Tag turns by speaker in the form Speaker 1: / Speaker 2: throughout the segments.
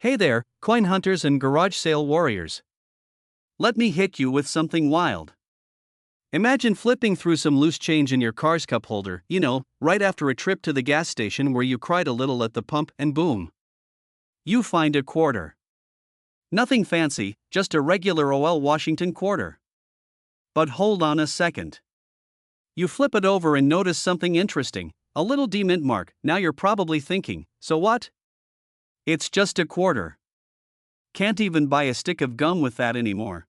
Speaker 1: Hey there, coin hunters and garage sale warriors. Let me hit you with something wild. Imagine flipping through some loose change in your car's cup holder, right after a trip to the gas station where you cried a little at the pump, and boom. You find a quarter. Nothing fancy, just a regular OL Washington quarter. But hold on a second. You flip it over and notice something interesting, a little demint mark. Now you're probably thinking, so what? It's just a quarter. Can't even buy a stick of gum with that anymore.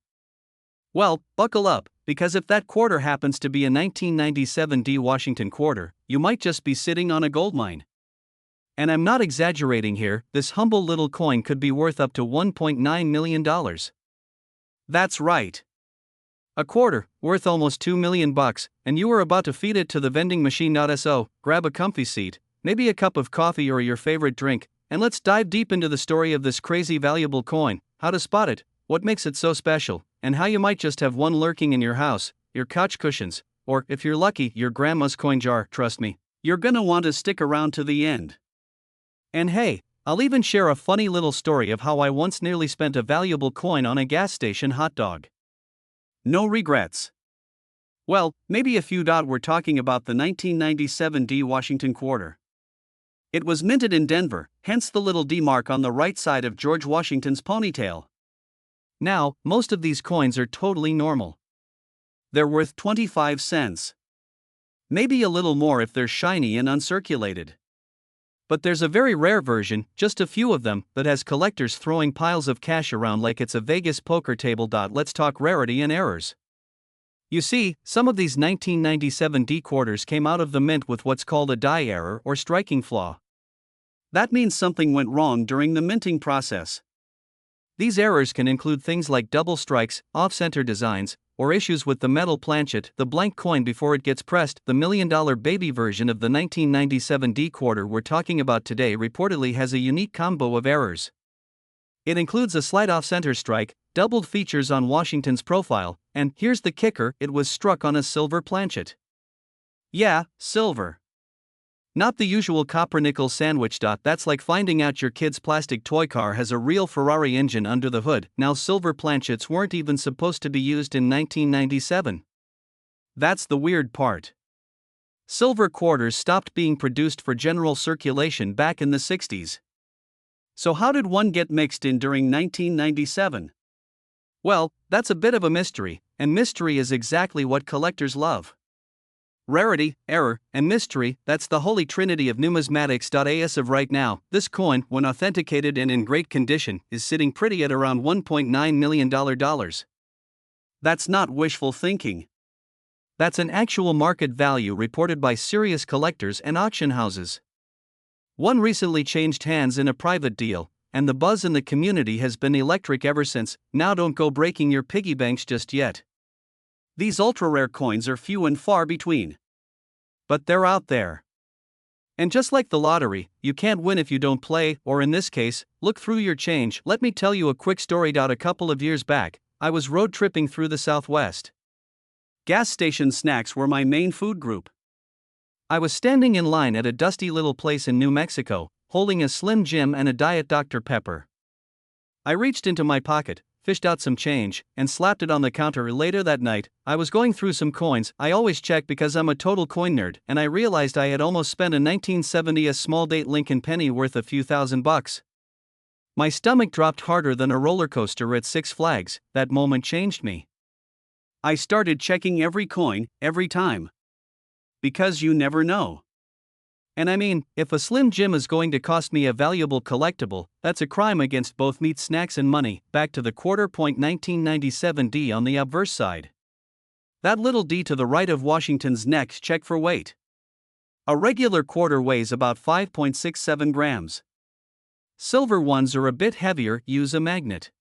Speaker 1: Well, buckle up, because if that quarter happens to be a 1997 D Washington quarter, you might just be sitting on a goldmine. And I'm not exaggerating here, this humble little coin could be worth up to $1.9 million. That's right. A quarter, worth almost $2 million, and you were about to feed it to the vending machine. So, grab a comfy seat, maybe a cup of coffee or your favorite drink, and let's dive deep into the story of this crazy valuable coin, how to spot it, what makes it so special, and how you might just have one lurking in your house, your couch cushions, or, if you're lucky, your grandma's coin jar. Trust me, you're gonna want to stick around to the end. And hey, I'll even share a funny little story of how I once nearly spent a valuable coin on a gas station hot dog. No regrets. Well, maybe a few. We're talking about the 1997 D Washington quarter. It was minted in Denver, hence the little D mark on the right side of George Washington's ponytail. Now, most of these coins are totally normal. They're worth 25 cents. Maybe a little more if they're shiny and uncirculated. But there's a very rare version, just a few of them, that has collectors throwing piles of cash around like it's a Vegas poker table. Let's talk rarity and errors. You see, some of these 1997 D quarters came out of the mint with what's called a die error or striking flaw. That means something went wrong during the minting process. These errors can include things like double strikes, off-center designs, or issues with the metal planchet, the blank coin before it gets pressed. The $1 million baby version of the 1997 D quarter we're talking about today reportedly has a unique combo of errors. It includes a slight off-center strike, doubled features on Washington's profile, and, here's the kicker, it was struck on a silver planchet. Yeah, silver. Not the usual copper-nickel sandwich. That's like finding out your kid's plastic toy car has a real Ferrari engine under the hood. Now, silver planchets weren't even supposed to be used in 1997. That's the weird part. Silver quarters stopped being produced for general circulation back in the 60s. So how did one get mixed in during 1997? Well, that's a bit of a mystery, and mystery is exactly what collectors love. Rarity, error, and mystery, that's the holy trinity of numismatics. As of right now, this coin, when authenticated and in great condition, is sitting pretty at around $1.9 million. That's not wishful thinking. That's an actual market value reported by serious collectors and auction houses. One recently changed hands in a private deal, and the buzz in the community has been electric ever since. Now don't go breaking your piggy banks just yet. These ultra-rare coins are few and far between. But they're out there. And just like the lottery, you can't win if you don't play, or in this case, look through your change. Let me tell you a quick story. A couple of years back, I was road tripping through the Southwest. Gas station snacks were my main food group. I was standing in line at a dusty little place in New Mexico, holding a Slim Jim and a Diet Dr. Pepper. I reached into my pocket, fished out some change, and slapped it on the counter. Later that night, I was going through some coins. I always check because I'm a total coin nerd, and I realized I had almost spent a 1970s small date Lincoln penny worth a few $1,000s. My stomach dropped harder than a roller coaster at Six Flags. That moment changed me. I started checking every coin, every time. Because you never know. And I mean, if a Slim Jim is going to cost me a valuable collectible, that's a crime against both meat, snacks, and money. Back to the quarter. 1997 D on the obverse side. That little D to the right of Washington's neck. Check for weight. A regular quarter weighs about 5.67 grams. Silver ones are a bit heavier. Use a magnet.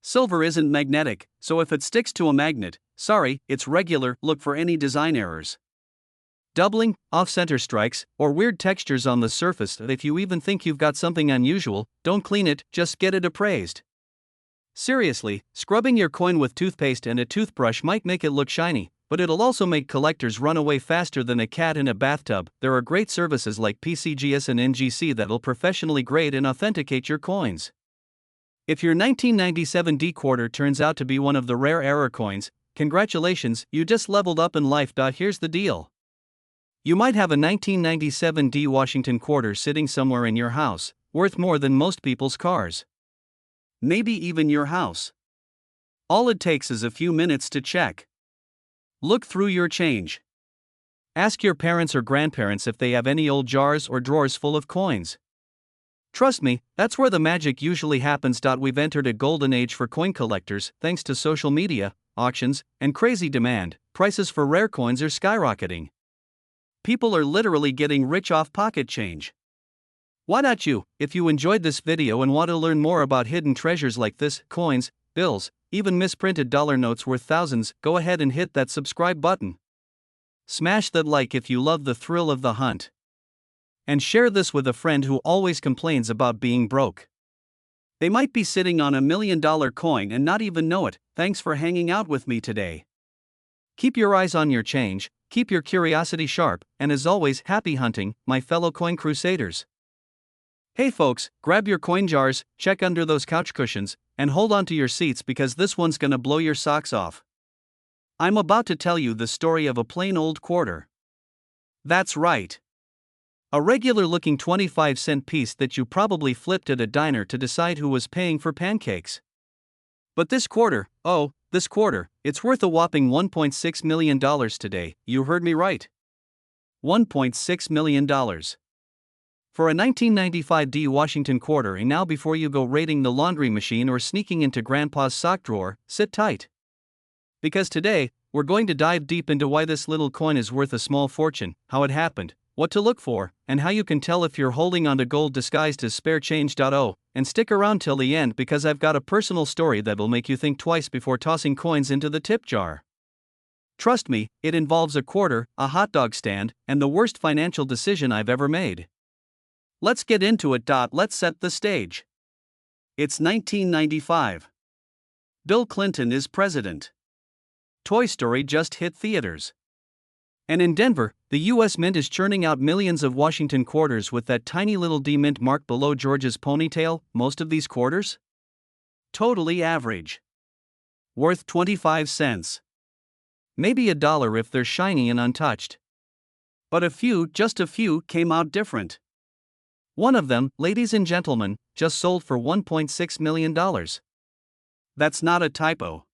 Speaker 1: Silver isn't magnetic, so if it sticks to a magnet, sorry, it's regular. Look for any design errors. Doubling, off-center strikes, or weird textures on the surface. If you even think you've got something unusual, don't clean it, just get it appraised. Seriously, scrubbing your coin with toothpaste and a toothbrush might make it look shiny, but it'll also make collectors run away faster than a cat in a bathtub. There are great services like PCGS and NGC that'll professionally grade and authenticate your coins. If your 1997 D quarter turns out to be one of the rare error coins, congratulations, you just leveled up in life. Here's the deal. You might have a 1997 D Washington quarter sitting somewhere in your house, worth more than most people's cars. Maybe even your house. All it takes is a few minutes to check. Look through your change. Ask your parents or grandparents if they have any old jars or drawers full of coins. Trust me, that's where the magic usually happens. We've entered a golden age for coin collectors, thanks to social media, auctions, and crazy demand. Prices for rare coins are skyrocketing. People are literally getting rich off pocket change. Why not you? If you enjoyed this video and want to learn more about hidden treasures like this, coins, bills, even misprinted dollar notes worth thousands, go ahead and hit that subscribe button. Smash that like if you love the thrill of the hunt. And share this with a friend who always complains about being broke. They might be sitting on $1 million coin and not even know it. Thanks for hanging out with me today. Keep your eyes on your change, keep your curiosity sharp, and as always, happy hunting, my fellow coin crusaders. Hey folks, grab your coin jars, check under those couch cushions, and hold on to your seats because this one's gonna blow your socks off. I'm about to tell you the story of a plain old quarter. That's right. A regular-looking 25-cent piece that you probably flipped at a diner to decide who was paying for pancakes. But this quarter, it's worth a whopping $1.6 million today. You heard me right. $1.6 million. For a 1995 D Washington quarter. And now before you go raiding the laundry machine or sneaking into grandpa's sock drawer, sit tight. Because today, we're going to dive deep into why this little coin is worth a small fortune, how it happened, what to look for, and how you can tell if you're holding onto gold disguised as spare change. And stick around till the end because I've got a personal story that will make you think twice before tossing coins into the tip jar. Trust me, it involves a quarter, a hot dog stand, and the worst financial decision I've ever made. Let's get into it. Let's set the stage. It's 1995. Bill Clinton is president. Toy Story just hit theaters. And in Denver, the U.S. Mint is churning out millions of Washington quarters with that tiny little D mint mark below George's ponytail. Most of these quarters? Totally average. Worth 25 cents. Maybe $1 if they're shiny and untouched. But just a few, came out different. One of them, ladies and gentlemen, just sold for $1.6 million. That's not a typo.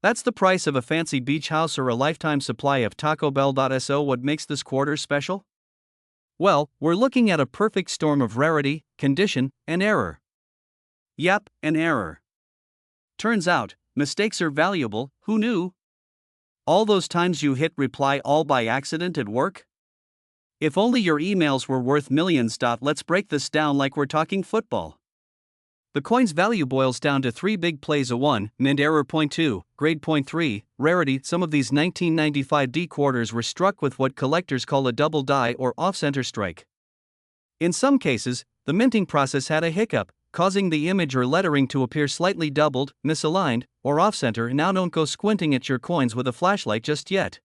Speaker 1: That's the price of a fancy beach house or a lifetime supply of Taco Bell. So what makes this quarter special? Well, we're looking at a perfect storm of rarity, condition, and error. Yep, an error. Turns out, mistakes are valuable. Who knew? All those times you hit reply all by accident at work? If only your emails were worth millions. Let's break this down like we're talking football. The coin's value boils down to 3 big plays: a 1, mint error; 2, grade; 3, rarity. Some of these 1995 D quarters were struck with what collectors call a double die or off-center strike. In some cases, the minting process had a hiccup, causing the image or lettering to appear slightly doubled, misaligned, or off-center. Now don't go squinting at your coins with a flashlight just yet.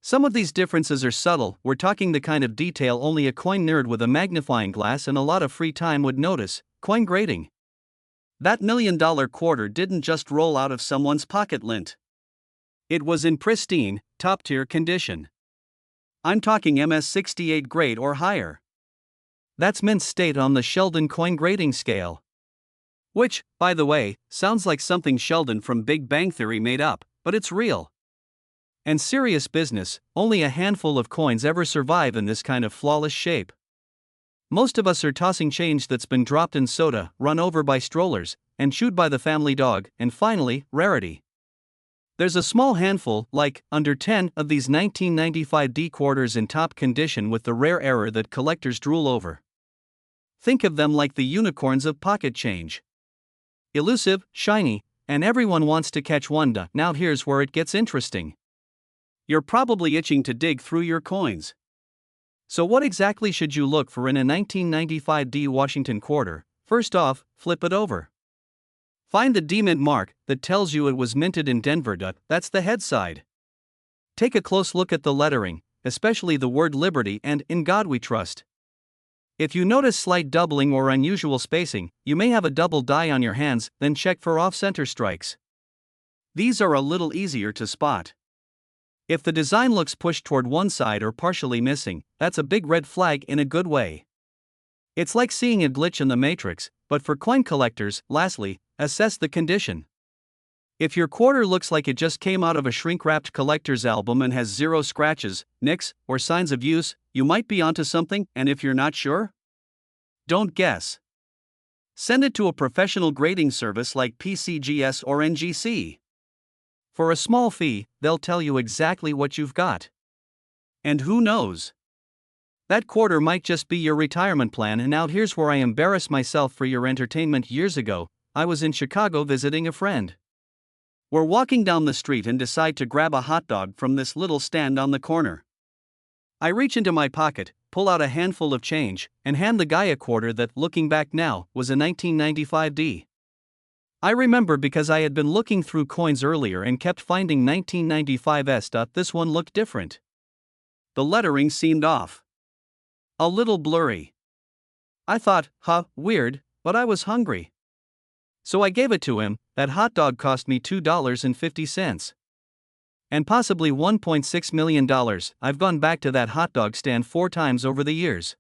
Speaker 1: Some of these differences are subtle. We're talking the kind of detail only a coin nerd with a magnifying glass and a lot of free time would notice: coin grading. That $1 million quarter didn't just roll out of someone's pocket lint. It was in pristine, top-tier condition. I'm talking MS-68 grade or higher. That's mint state on the Sheldon coin grading scale. Which, by the way, sounds like something Sheldon from Big Bang Theory made up, but it's real. And serious business, only a handful of coins ever survive in this kind of flawless shape. Most of us are tossing change that's been dropped in soda, run over by strollers, and chewed by the family dog. And finally, rarity. There's a small handful, like, under 10, of these 1995 D quarters in top condition with the rare error that collectors drool over. Think of them like the unicorns of pocket change. Elusive, shiny, and everyone wants to catch one. Now here's where it gets interesting. You're probably itching to dig through your coins. So what exactly should you look for in a 1995 D Washington quarter? First off, flip it over. Find the D mint mark that tells you it was minted in Denver. That's the head side. Take a close look at the lettering, especially the word Liberty and In God We Trust. If you notice slight doubling or unusual spacing, you may have a double die on your hands, then check for off-center strikes. These are a little easier to spot. If the design looks pushed toward one side or partially missing, that's a big red flag in a good way. It's like seeing a glitch in the matrix, but for coin collectors, lastly, assess the condition. If your quarter looks like it just came out of a shrink-wrapped collector's album and has zero scratches, nicks, or signs of use, you might be onto something, and if you're not sure, don't guess. Send it to a professional grading service like PCGS or NGC. For a small fee, they'll tell you exactly what you've got. And who knows? That quarter might just be your retirement plan. And now here's where I embarrass myself for your entertainment. Years ago, I was in Chicago visiting a friend. We're walking down the street and decide to grab a hot dog from this little stand on the corner. I reach into my pocket, pull out a handful of change, and hand the guy a quarter that, looking back now, was a 1995 D. I remember because I had been looking through coins earlier and kept finding 1995s. This one looked different. The lettering seemed off. A little blurry. I thought, weird, but I was hungry. So I gave it to him. That hot dog cost me $2.50. And possibly $1.6 million. I've gone back to that hot dog stand 4 times over the years.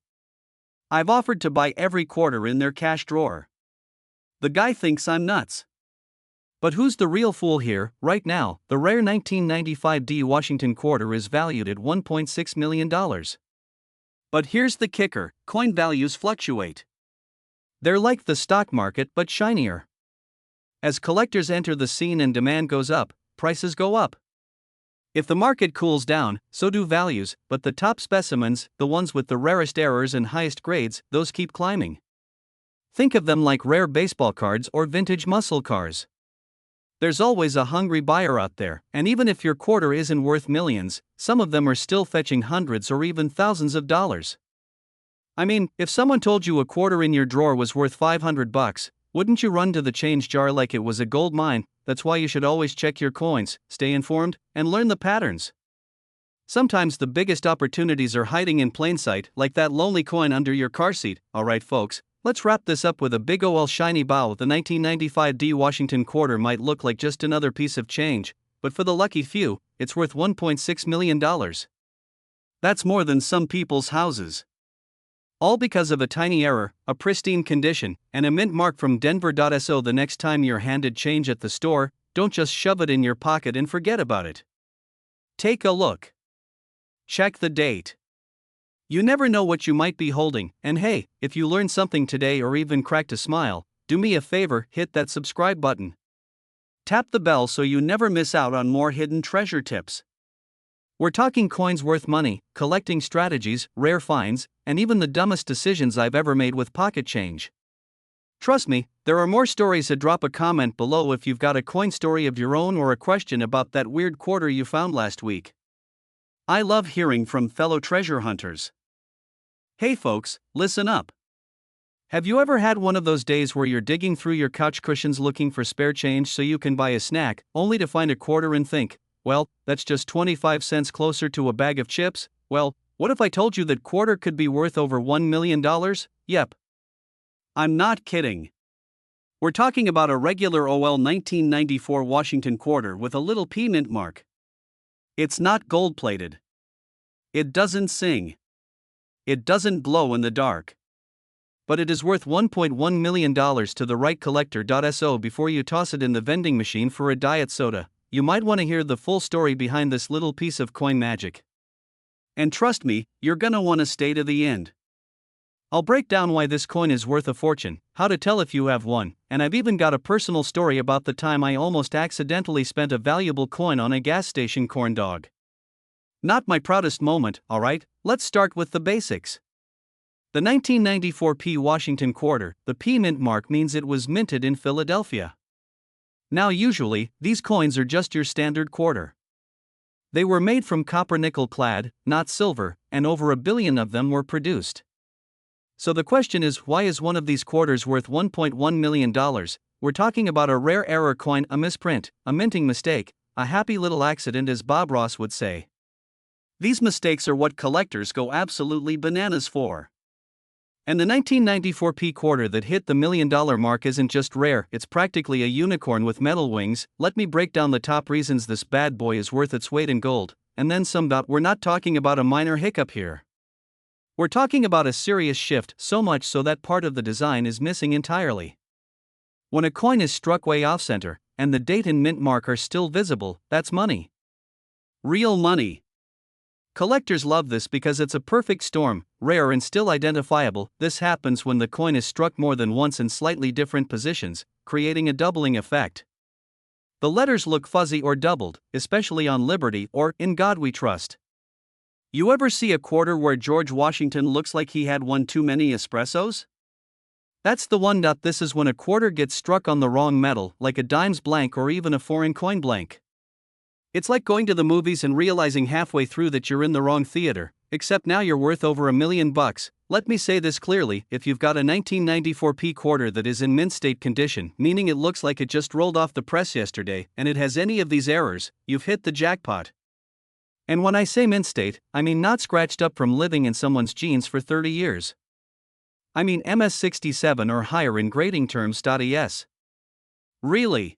Speaker 1: I've offered to buy every quarter in their cash drawer. The guy thinks I'm nuts. But who's the real fool here? Right now, the rare 1995 D Washington quarter is valued at $1.6 million. But here's the kicker: coin values fluctuate. They're like the stock market but shinier. As collectors enter the scene and demand goes up, prices go up. If the market cools down, so do values, but the top specimens, the ones with the rarest errors and highest grades, those keep climbing. Think of them like rare baseball cards or vintage muscle cars. There's always a hungry buyer out there, and even if your quarter isn't worth millions, some of them are still fetching hundreds or even thousands of dollars. I mean, if someone told you a quarter in your drawer was worth $500, wouldn't you run to the change jar like it was a gold mine? That's why you should always check your coins, stay informed, and learn the patterns. Sometimes the biggest opportunities are hiding in plain sight, like that lonely coin under your car seat. Alright folks, let's wrap this up with a big ol' shiny bow. The 1995 D Washington quarter might look like just another piece of change, but for the lucky few, it's worth $1.6 million. That's more than some people's houses. All because of a tiny error, a pristine condition, and a mint mark from Denver.so. The next time you're handed change at the store, don't just shove it in your pocket and forget about it. Take a look. Check the date. You never know what you might be holding, and hey, if you learned something today or even cracked a smile, do me a favor, hit that subscribe button. Tap the bell so you never miss out on more hidden treasure tips. We're talking coins worth money, collecting strategies, rare finds, and even the dumbest decisions I've ever made with pocket change. Trust me, there are more stories. Drop a comment below if you've got a coin story of your own or a question about that weird quarter you found last week. I love hearing from fellow treasure hunters. Hey folks, listen up. Have you ever had one of those days where you're digging through your couch cushions looking for spare change so you can buy a snack, only to find a quarter and think, well, that's just 25 cents closer to a bag of chips? Well, what if I told you that quarter could be worth over $1 million? Yep. I'm not kidding. We're talking about a regular OL 1994 Washington quarter with a little P mint mark. It's not gold-plated. It doesn't sing. It doesn't glow in the dark. But it is worth $1.1 million to the right collector.so. Before you toss it in the vending machine for a diet soda, you might want to hear the full story behind this little piece of coin magic. And trust me, you're gonna want to stay to the end. I'll break down why this coin is worth a fortune, how to tell if you have one, and I've even got a personal story about the time I almost accidentally spent a valuable coin on a gas station corn dog. Not my proudest moment, alright? Let's start with the basics. The 1994 P Washington quarter, the P mint mark means it was minted in Philadelphia. Now usually, these coins are just your standard quarter. They were made from copper nickel clad, not silver, and over 1 billion of them were produced. So the question is, why is one of these quarters worth $1.1 million? We're talking about a rare error coin, a misprint, a minting mistake, a happy little accident, as Bob Ross would say. These mistakes are what collectors go absolutely bananas for. And the 1994p quarter that hit the $1 million mark isn't just rare, it's practically a unicorn with metal wings. Let me break down the top reasons this bad boy is worth its weight in gold, and then some. We're not talking about a minor hiccup here. We're talking about a serious shift, so much so that part of the design is missing entirely. When a coin is struck way off center, and the date and mint mark are still visible, that's money. Real money. Collectors love this because it's a perfect storm, rare and still identifiable. This happens when the coin is struck more than once in slightly different positions, creating a doubling effect. The letters look fuzzy or doubled, especially on Liberty or In God We Trust. You ever see a quarter where George Washington looks like he had one too many espressos? That's the one. This is when a quarter gets struck on the wrong metal, like a dime's blank or even a foreign coin blank. It's like going to the movies and realizing halfway through that you're in the wrong theater, except now you're worth over $1 million. Let me say this clearly: if you've got a 1994p quarter that is in mint state condition, meaning it looks like it just rolled off the press yesterday, and it has any of these errors, you've hit the jackpot. And when I say mint state, I mean not scratched up from living in someone's jeans for 30 years. I mean MS67 or higher in grading terms. Es. Really?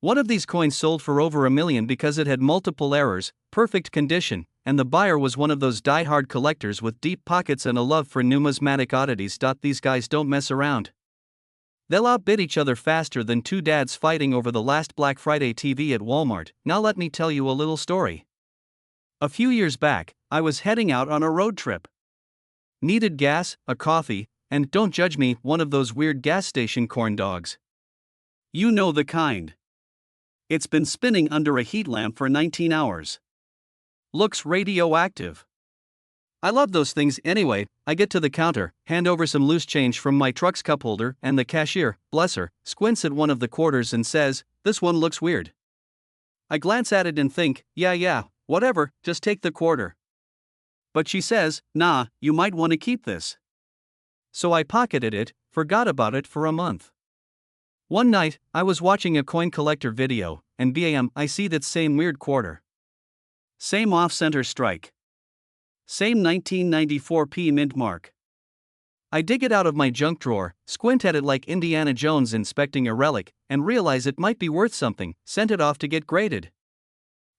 Speaker 1: One of these coins sold for over $1 million because it had multiple errors, perfect condition, and the buyer was one of those die-hard collectors with deep pockets and a love for numismatic oddities. These guys don't mess around. They'll outbid each other faster than two dads fighting over the last Black Friday TV at Walmart. Now let me tell you a little story. A few years back, I was heading out on a road trip. Needed gas, a coffee, and, don't judge me, one of those weird gas station corn dogs. You know the kind. It's been spinning under a heat lamp for 19 hours. Looks radioactive. I love those things anyway. I get to the counter, hand over some loose change from my truck's cup holder, and the cashier, bless her, squints at one of the quarters and says, "This one looks weird." I glance at it and think, yeah, whatever, just take the quarter. But she says, "Nah, you might want to keep this." So I pocketed it, forgot about it for a month. One night, I was watching a coin collector video, and bam, I see that same weird quarter. Same off-center strike. Same 1994p mint mark. I dig it out of my junk drawer, squint at it like Indiana Jones inspecting a relic, and realize it might be worth something, sent it off to get graded.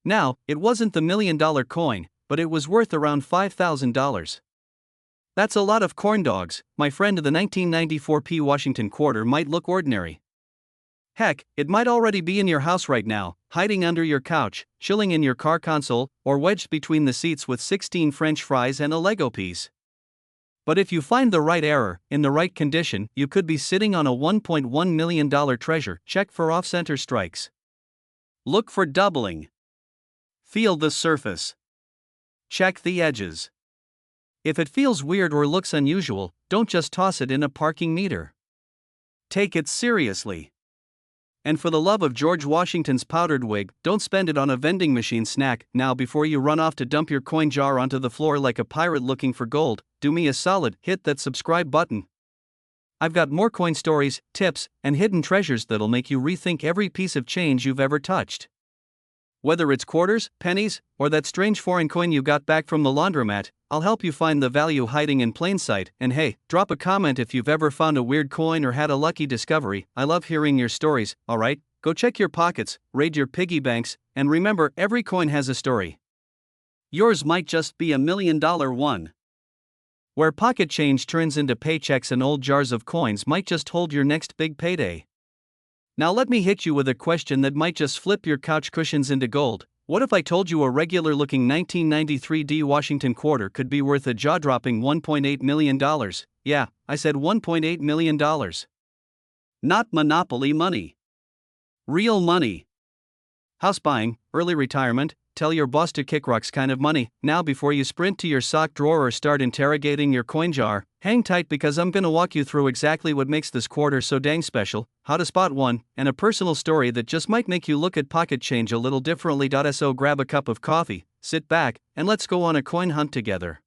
Speaker 1: Now, it wasn't the $1 million coin, but it was worth around $5,000. That's a lot of corn dogs, my friend. The 1994p Washington quarter might look ordinary. Heck, it might already be in your house right now, hiding under your couch, chilling in your car console, or wedged between the seats with 16 French fries and a Lego piece. But if you find the right error, in the right condition, you could be sitting on a $1.1 million treasure. Check for off-center strikes. Look for doubling. Feel the surface. Check the edges. If it feels weird or looks unusual, don't just toss it in a parking meter. Take it seriously. And for the love of George Washington's powdered wig, don't spend it on a vending machine snack. Now, before you run off to dump your coin jar onto the floor like a pirate looking for gold, do me a solid, hit that subscribe button. I've got more coin stories, tips, and hidden treasures that'll make you rethink every piece of change you've ever touched. Whether it's quarters, pennies, or that strange foreign coin you got back from the laundromat, I'll help you find the value hiding in plain sight. And hey, drop a comment if you've ever found a weird coin or had a lucky discovery. I love hearing your stories. Alright, go check your pockets, raid your piggy banks, and remember, every coin has a story. Yours might just be $1 million one. Where pocket change turns into paychecks and old jars of coins might just hold your next big payday. Now let me hit you with a question that might just flip your couch cushions into gold. What if I told you a regular-looking 1993D Washington quarter could be worth a jaw-dropping $1.8 million? Yeah, I said $1.8 million. Not Monopoly money. Real money. House buying, early retirement, tell your boss to kick rocks kind of money. Now, before you sprint to your sock drawer or start interrogating your coin jar, hang tight because I'm gonna walk you through exactly what makes this quarter so dang special, how to spot one, and a personal story that just might make you look at pocket change a little differently. So grab a cup of coffee, sit back, and let's go on a coin hunt together.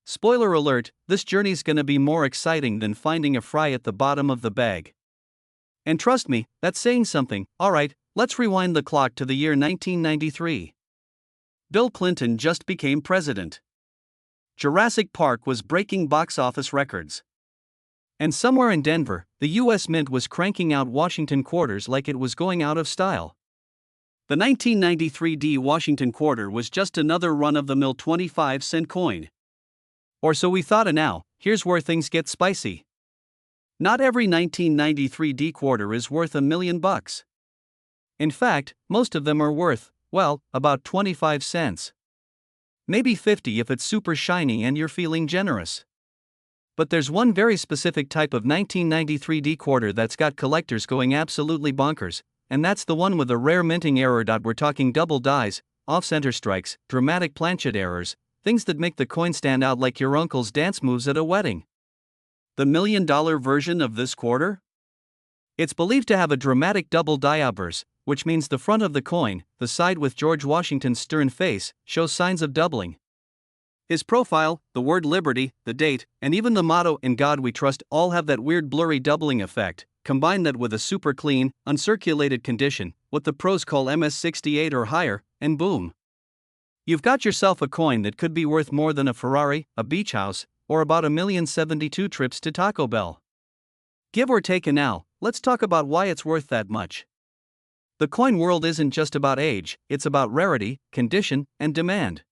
Speaker 1: Spoiler alert, this journey's gonna be more exciting than finding a fry at the bottom of the bag. And trust me, that's saying something. Alright, let's rewind the clock to the year 1993. Bill Clinton just became president. Jurassic Park was breaking box office records. And somewhere in Denver, the US Mint was cranking out Washington quarters like it was going out of style. The 1993 D Washington quarter was just another run-of-the-mill 25-cent coin. Or so we thought, and now, here's where things get spicy. Not every 1993 D quarter is worth $1 million. In fact, most of them are worth, well, about 25 cents. Maybe 50 if it's super shiny and you're feeling generous. But there's one very specific type of 1993 D quarter that's got collectors going absolutely bonkers, and that's the one with a rare minting error. We're talking double dies, off-center strikes, dramatic planchet errors, things that make the coin stand out like your uncle's dance moves at a wedding. The $1 million version of this quarter? It's believed to have a dramatic double die obverse, which means the front of the coin, the side with George Washington's stern face, shows signs of doubling. His profile, the word liberty, the date, and even the motto "In God We Trust" all have that weird blurry doubling effect. Combine that with a super clean, uncirculated condition, what the pros call MS68 or higher, and boom. You've got yourself a coin that could be worth more than a Ferrari, a beach house, or about 1,072 trips to Taco Bell. Give or take. And now, let's talk about why it's worth that much. The coin world isn't just about age, it's about rarity, condition, and demand.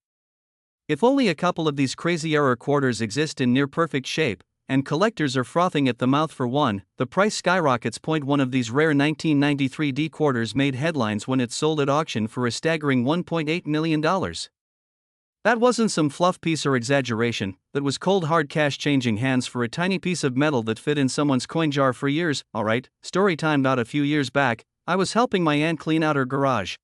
Speaker 1: If only a couple of these crazy error quarters exist in near perfect shape, and collectors are frothing at the mouth for one, the price skyrockets. One of these rare 1993 D quarters made headlines when it sold at auction for a staggering $1.8 million. That wasn't some fluff piece or exaggeration, that was cold hard cash changing hands for a tiny piece of metal that fit in someone's coin jar for years. Alright, story time. About a few years back, I was helping my aunt clean out her garage.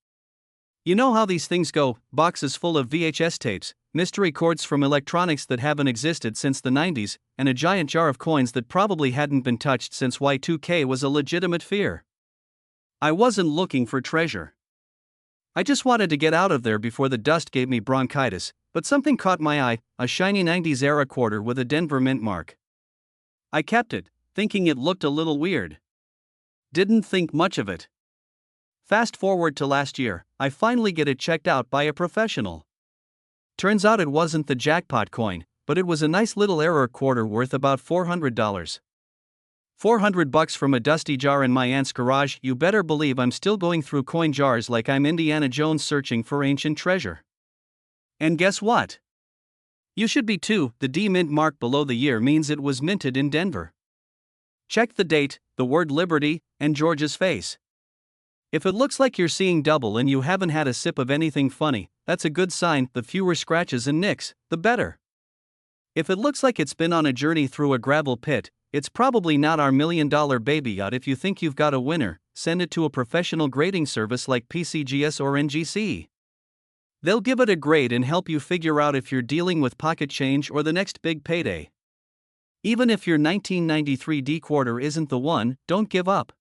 Speaker 1: You know how these things go, boxes full of VHS tapes, mystery chords from electronics that haven't existed since the 90s, and a giant jar of coins that probably hadn't been touched since Y2K was a legitimate fear. I wasn't looking for treasure. I just wanted to get out of there before the dust gave me bronchitis, but something caught my eye, a shiny 90s era quarter with a Denver Mint mark. I kept it, thinking it looked a little weird. Didn't think much of it. Fast forward to last year, I finally get it checked out by a professional. Turns out it wasn't the jackpot coin, but it was a nice little error quarter worth about $400. $400 from a dusty jar in my aunt's garage. You better believe I'm still going through coin jars like I'm Indiana Jones searching for ancient treasure. And guess what? You should be too. The D Mint mark below the year means it was minted in Denver. Check the date, the word liberty, and George's face. If it looks like you're seeing double and you haven't had a sip of anything funny, that's a good sign. The fewer scratches and nicks, the better. If it looks like it's been on a journey through a gravel pit, it's probably not our $1 million baby yacht. If you think you've got a winner, send it to a professional grading service like PCGS or NGC. They'll give it a grade and help you figure out if you're dealing with pocket change or the next big payday. Even if your 1993 D quarter isn't the one, don't give up.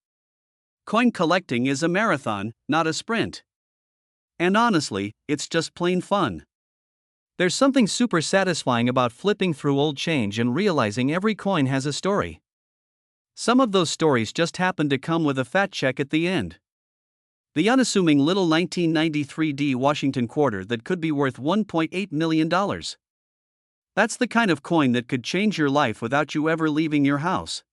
Speaker 1: Coin collecting is a marathon, not a sprint. And honestly, it's just plain fun. There's something super satisfying about flipping through old change and realizing every coin has a story. Some of those stories just happen to come with a fat check at the end. The unassuming little 1993 D Washington quarter that could be worth $1.8 million. That's the kind of coin that could change your life without you ever leaving your house.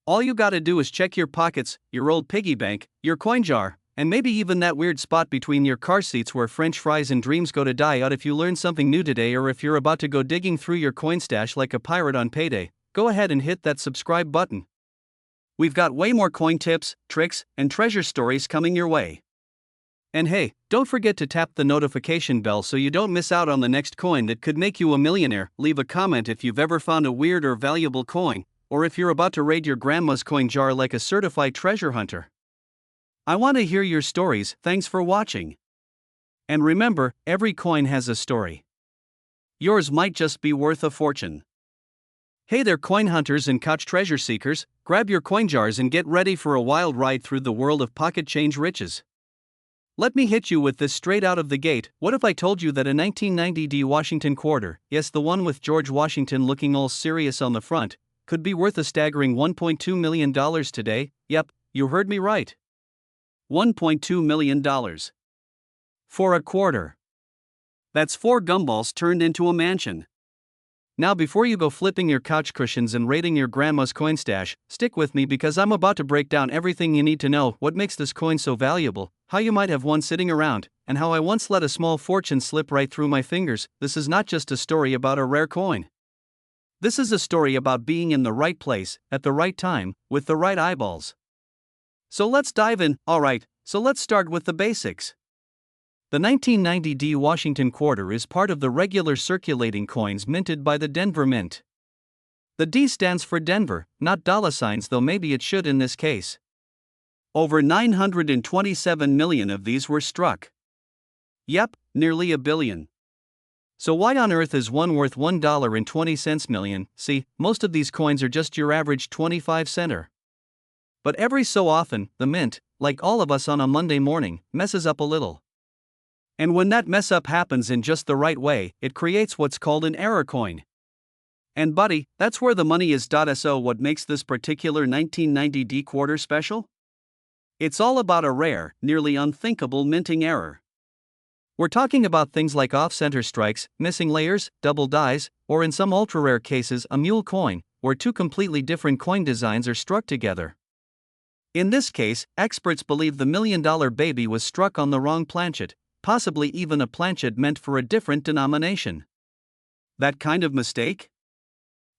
Speaker 1: All you gotta do is check your pockets, your old piggy bank, your coin jar, and maybe even that weird spot between your car seats where French fries and dreams go to die out. If you learned something new today, or if you're about to go digging through your coin stash like a pirate on payday, go ahead and hit that subscribe button. We've got way more coin tips, tricks, and treasure stories coming your way. And hey, don't forget to tap the notification bell so you don't miss out on the next coin that could make you a millionaire. Leave a comment if you've ever found a weird or valuable coin, or if you're about to raid your grandma's coin jar like a certified treasure hunter. I want to hear your stories. Thanks for watching. And remember, every coin has a story. Yours might just be worth a fortune. Hey there, coin hunters and couch treasure seekers, grab your coin jars and get ready for a wild ride through the world of pocket change riches. Let me hit you with this straight out of the gate. What if I told you that a 1990 D Washington quarter, yes, the one with George Washington looking all serious on the front, could be worth a staggering $1.2 million today? Yep, you heard me right. $1.2 million. For a quarter. That's 4 gumballs turned into a mansion. Now, before you go flipping your couch cushions and raiding your grandma's coin stash, stick with me because I'm about to break down everything you need to know: what makes this coin so valuable, how you might have one sitting around, and how I once let a small fortune slip right through my fingers. This is not just a story about a rare coin. This is a story about being in the right place, at the right time, with the right eyeballs. So let's dive in. Alright, so let's start with the basics. The 1990 D Washington quarter is part of the regular circulating coins minted by the Denver Mint. The D stands for Denver, not dollar signs, though maybe it should in this case. Over 927 million of these were struck. Yep, nearly a billion. So why on earth is one worth $1.20 million? See, most of these coins are just your average 25-center. But every so often, the mint, like all of us on a Monday morning, messes up a little. And when that mess up happens in just the right way, it creates what's called an error coin. And buddy, that's where the money is. So what makes this particular 1990 D quarter special? It's all about a rare, nearly unthinkable minting error. We're talking about things like off-center strikes, missing layers, double dies, or in some ultra-rare cases a mule coin, where two completely different coin designs are struck together. In this case, experts believe the $1 million baby was struck on the wrong planchet, possibly even a planchet meant for a different denomination. That kind of mistake?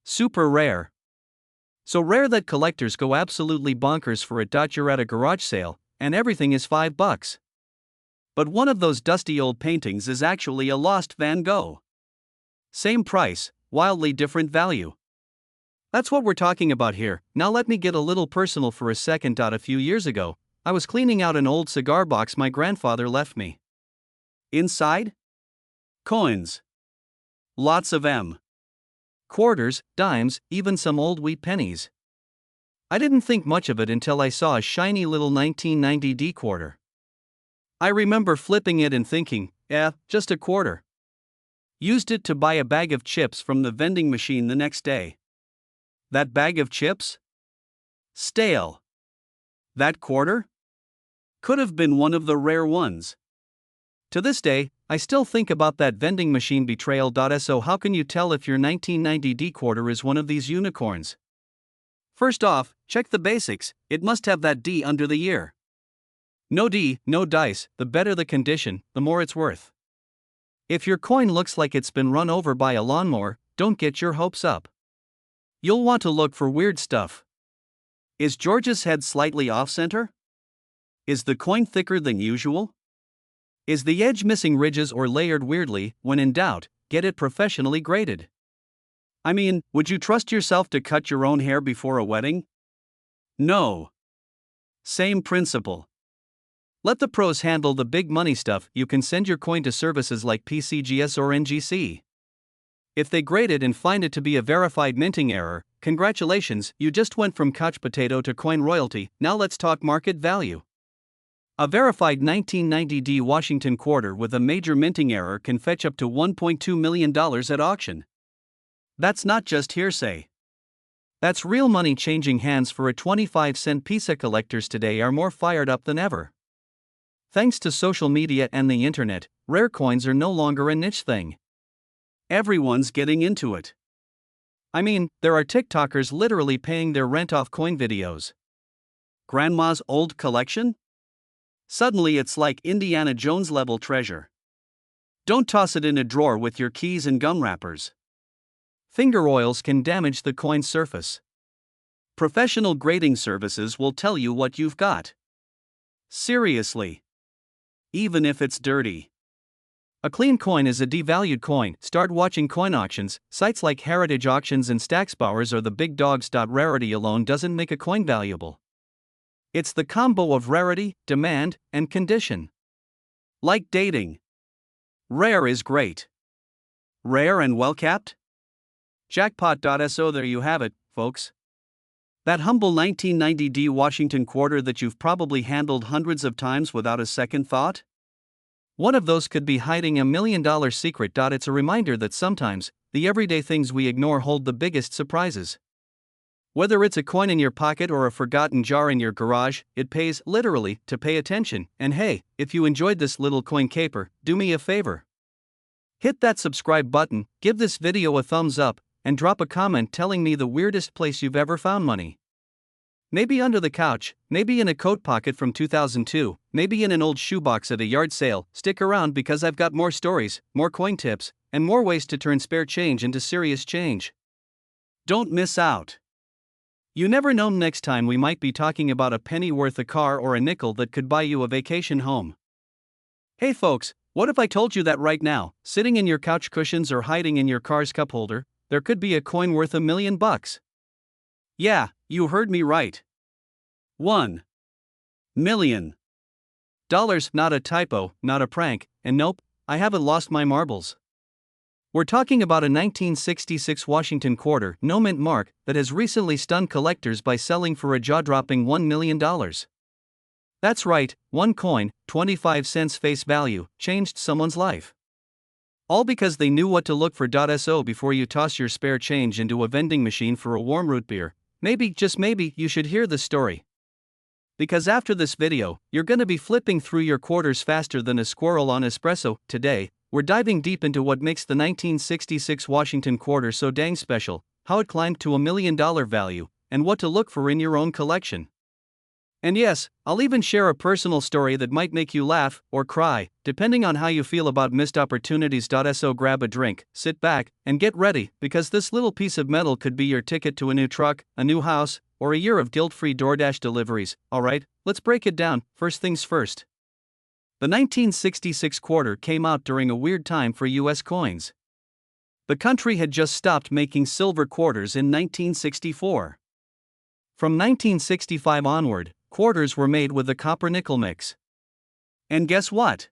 Speaker 1: Super rare. So rare that collectors go absolutely bonkers for it. You're at a garage sale, and everything is $5. But one of those dusty old paintings is actually a lost Van Gogh. Same price, wildly different value. That's what we're talking about here. Now let me get a little personal for a second. A few years ago, I was cleaning out an old cigar box my grandfather left me. Inside? Coins. Lots of them. Quarters, dimes, even some old wheat pennies. I didn't think much of it until I saw a shiny little 1990 D quarter. I remember flipping it and thinking, just a quarter. Used it to buy a bag of chips from the vending machine the next day. That bag of chips? Stale. That quarter? Could have been one of the rare ones. To this day, I still think about that vending machine betrayal. So how can you tell if your 1990 D quarter is one of these unicorns? First off, check the basics. It must have that D under the ear. No D, no dice. The better the condition, the more it's worth. If your coin looks like it's been run over by a lawnmower, don't get your hopes up. You'll want to look for weird stuff. Is George's head slightly off-center? Is the coin thicker than usual? Is the edge missing ridges or layered weirdly? When in doubt, get it professionally graded. I mean, would you trust yourself to cut your own hair before a wedding? No. Same principle. Let the pros handle the big money stuff. You can send your coin to services like PCGS or NGC. If they grade it and find it to be a verified minting error, congratulations, you just went from couch potato to coin royalty. Now let's talk market value. A verified 1990 D Washington quarter with a major minting error can fetch up to $1.2 million at auction. That's not just hearsay. That's real money changing hands for a 25-cent piece. Collectors today are more fired up than ever. Thanks to social media and the internet, rare coins are no longer a niche thing. Everyone's getting into it. I mean, there are TikTokers literally paying their rent off coin videos. Grandma's old collection? Suddenly it's like Indiana Jones level treasure. Don't toss it in a drawer with your keys and gum wrappers. Finger oils can damage the coin's surface. Professional grading services will tell you what you've got. Seriously. Even if it's dirty. A clean coin is a devalued coin. Start watching coin auctions. Sites like Heritage Auctions and Stacksbowers are the big dogs. Rarity alone doesn't make a coin valuable. It's the combo of rarity, demand, and condition. Like dating. Rare is great. Rare and well-kept? Jackpot. So there you have it, folks. That humble 1990 D Washington quarter that you've probably handled hundreds of times without a second thought? One of those could be hiding a $1 million secret. It's a reminder that sometimes, the everyday things we ignore hold the biggest surprises. Whether it's a coin in your pocket or a forgotten jar in your garage, it pays, literally, to pay attention. And hey, if you enjoyed this little coin caper, do me a favor. Hit that subscribe button, give this video a thumbs up, and drop a comment telling me the weirdest place you've ever found money. Maybe under the couch, maybe in a coat pocket from 2002, maybe in an old shoebox at a yard sale. Stick around because I've got more stories, more coin tips, and more ways to turn spare change into serious change. Don't miss out. You never know, next time we might be talking about a penny worth a car or a nickel that could buy you a vacation home. Hey folks, what if I told you that right now, sitting in your couch cushions or hiding in your car's cup holder, there could be a coin worth $1 million? Yeah, you heard me right. $1 million. Not a typo, not a prank, and nope, I haven't lost my marbles. We're talking about a 1966 Washington quarter, no mint mark, that has recently stunned collectors by selling for a jaw-dropping $1 million. That's right, one coin, 25 cents face value, changed someone's life. All because they knew what to look for. So before you toss your spare change into a vending machine for a warm root beer, maybe, just maybe, you should hear the story. Because after this video, you're gonna be flipping through your quarters faster than a squirrel on espresso. Today, we're diving deep into what makes the 1966 Washington quarter so dang special, how it climbed to $1 million value, and what to look for in your own collection. And yes, I'll even share a personal story that might make you laugh or cry, depending on how you feel about missed opportunities. So grab a drink, sit back, and get ready, because this little piece of metal could be your ticket to a new truck, a new house, or a year of guilt-free DoorDash deliveries. Alright, let's break it down. First things first. The 1966 quarter came out during a weird time for US coins. The country had just stopped making silver quarters in 1964. From 1965 onward, quarters were made with the copper-nickel mix. And guess what?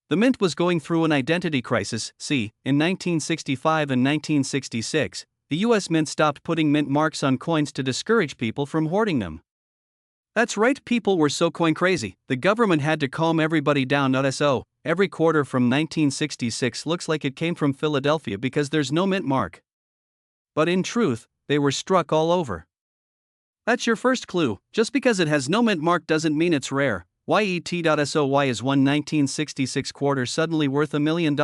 Speaker 1: The mint was going through an identity crisis. See, in 1965 and 1966, the US Mint stopped putting mint marks on coins to discourage people from hoarding them. That's right, people were so coin crazy, the government had to calm everybody down. So, every quarter from 1966 looks like it came from Philadelphia because there's no mint mark. But in truth, they were struck all over. That's your first clue. Just because it has no mint mark doesn't mean it's rare. So why is one 1966 quarter suddenly worth $1 million?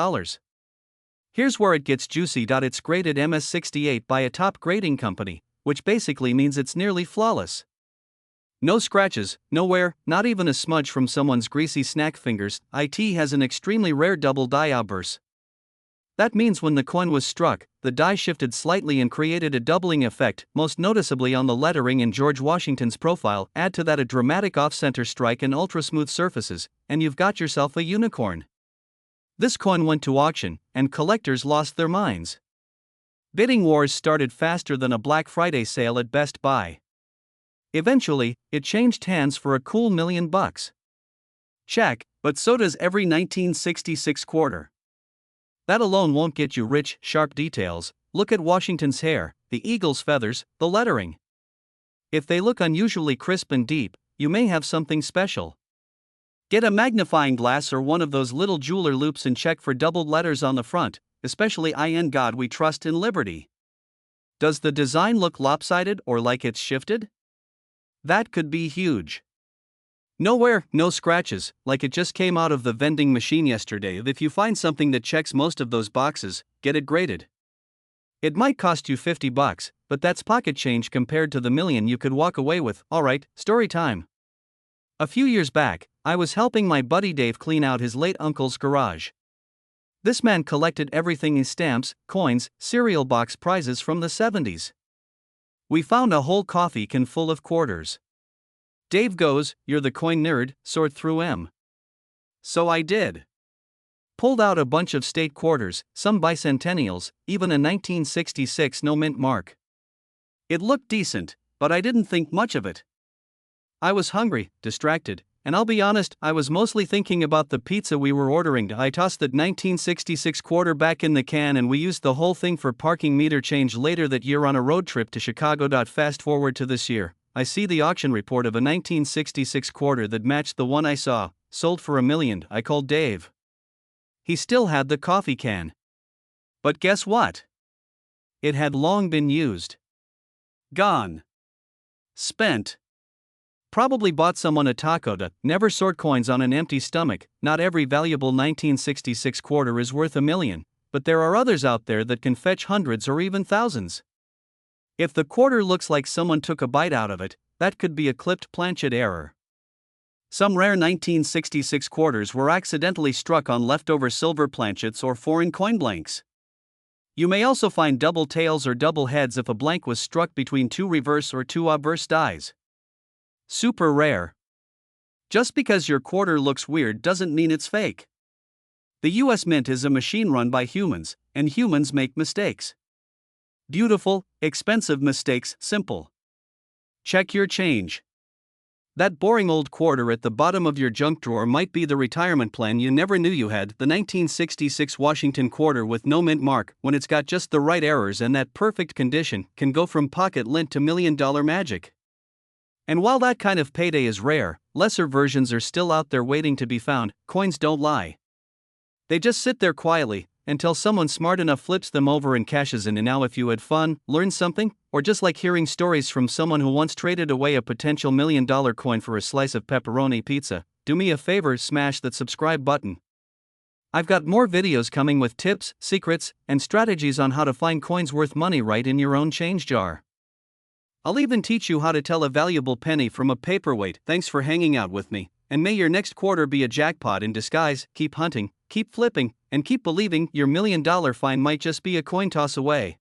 Speaker 1: Here's where it gets juicy. It's graded MS68 by a top grading company, which basically means it's nearly flawless. No scratches, no wear, not even a smudge from someone's greasy snack fingers. It has an extremely rare double die outburst. That means when the coin was struck, the die shifted slightly and created a doubling effect, most noticeably on the lettering in George Washington's profile. Add to that a dramatic off-center strike and ultra-smooth surfaces, and you've got yourself a unicorn. This coin went to auction, and collectors lost their minds. Bidding wars started faster than a Black Friday sale at Best Buy. Eventually, it changed hands for a cool $1 million. Check, but so does every 1966 quarter. That alone won't get you rich. Sharp details. Look at Washington's hair, the eagle's feathers, the lettering. If they look unusually crisp and deep, you may have something special. Get a magnifying glass or one of those little jeweler loupes and check for doubled letters on the front, especially "In God We Trust" and "Liberty." Does the design look lopsided or like it's shifted? That could be huge. No wear, no scratches, like it just came out of the vending machine yesterday. If you find something that checks most of those boxes, get it graded. It might cost you $50, but that's pocket change compared to the $1 million you could walk away with. Alright, story time. A few years back, I was helping my buddy Dave clean out his late uncle's garage. This man collected everything: in stamps, coins, cereal box prizes from the 70s. We found a whole coffee can full of quarters. Dave goes, "You're the coin nerd, sort through 'em." So I did. Pulled out a bunch of state quarters, some bicentennials, even a 1966 no mint mark. It looked decent, but I didn't think much of it. I was hungry, distracted, and I'll be honest, I was mostly thinking about the pizza we were ordering. I tossed that 1966 quarter back in the can and we used the whole thing for parking meter change later that year on a road trip to Chicago. Fast forward to this year, I see the auction report of a 1966 quarter that matched the one I saw, sold for $1 million. I called Dave. He still had the coffee can. But guess what? It had long been used. Gone. Spent. Probably bought someone a taco. Never sort coins on an empty stomach. Not every valuable 1966 quarter is worth $1 million, but there are others out there that can fetch hundreds or even thousands. If the quarter looks like someone took a bite out of it, that could be a clipped planchet error. Some rare 1966 quarters were accidentally struck on leftover silver planchets or foreign coin blanks. You may also find double tails or double heads if a blank was struck between two reverse or two obverse dies. Super rare. Just because your quarter looks weird doesn't mean it's fake. The US Mint is a machine run by humans, and humans make mistakes. Beautiful, expensive mistakes, simple. Check your change. That boring old quarter at the bottom of your junk drawer might be the retirement plan you never knew you had, the 1966 Washington quarter with no mint mark, when it's got just the right errors and that perfect condition, can go from pocket lint to million-dollar magic. And while that kind of payday is rare, lesser versions are still out there waiting to be found. Coins don't lie. They just sit there quietly, until someone smart enough flips them over and cashes in. And now, if you had fun, learned something, or just like hearing stories from someone who once traded away a potential million-dollar coin for a slice of pepperoni pizza, do me a favor, smash that subscribe button. I've got more videos coming with tips, secrets, and strategies on how to find coins worth money right in your own change jar. I'll even teach you how to tell a valuable penny from a paperweight. Thanks for hanging out with me, and may your next quarter be a jackpot in disguise. Keep hunting, keep flipping, and keep believing your million-dollar find might just be a coin toss away.